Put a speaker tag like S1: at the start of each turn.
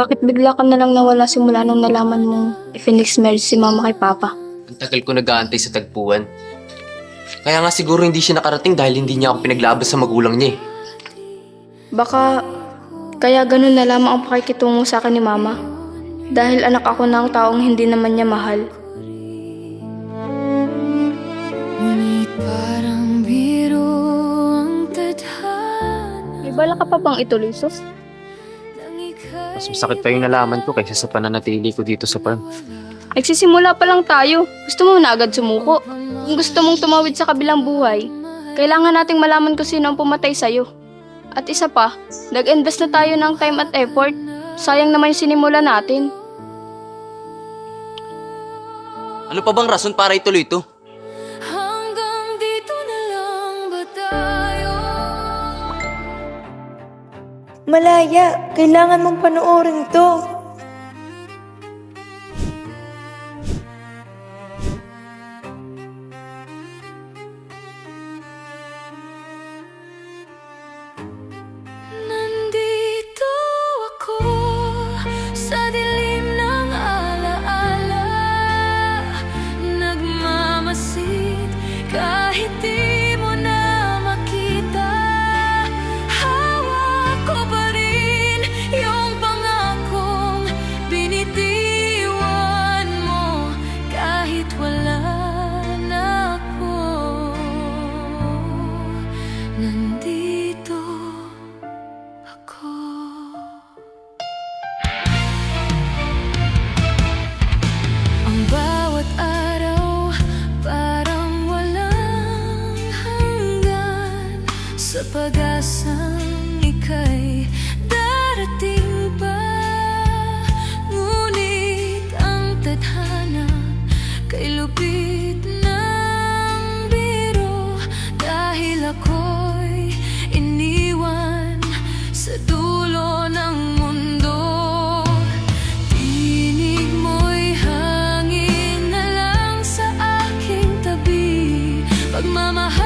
S1: Bakit bigla ka na lang nawala simula nung nalaman mong i-Phoenix marriage si mama kay papa?
S2: Ang tagal ko nag-aantay sa tagpuan. Kaya nga siguro hindi siya nakarating dahil hindi niya ako pinaglabas sa magulang niya eh.
S1: Baka kaya ganun na lamang ang pakikitungo sa akin ni mama. Dahil anak ako ng taong hindi naman niya mahal.
S3: Ngunit parang biro ang tadhana.
S1: May bala ka pa bang ituloy, sus?
S2: Mas masakit pa yung nalaman ko kaysa sa pananatili ko dito sa farm.
S1: Nagsisimula pa lang tayo. Gusto mo na agad sumuko? Kung gusto mong tumawid sa kabilang buhay, kailangan nating malaman kung sino ang pumatay sa'yo. At isa pa, nag-invest na tayo ng time at effort. Sayang naman yung sinimula natin.
S2: Ano pa bang rason para ituloy ito?
S3: Hanggang dito na lang ba tayo?
S4: Malaya, kailangan mong panoorin to.
S3: Nandito ako sa dilim ng alaala, nagmamasid kahit di mo na makita. Hawak ko pa rin yung pangakong binitiwan mo kahit wala na ako. Nandito ako. Ang bawat araw parang walang hanggan, sa pag-asang ika'y darating pa. Ngunit ang tadhana kay lupit ng biro, dahil ako'y iniwan sa dulo ng mundo. Tinig mo'y hangin na lang sa aking tabi, pagmamahal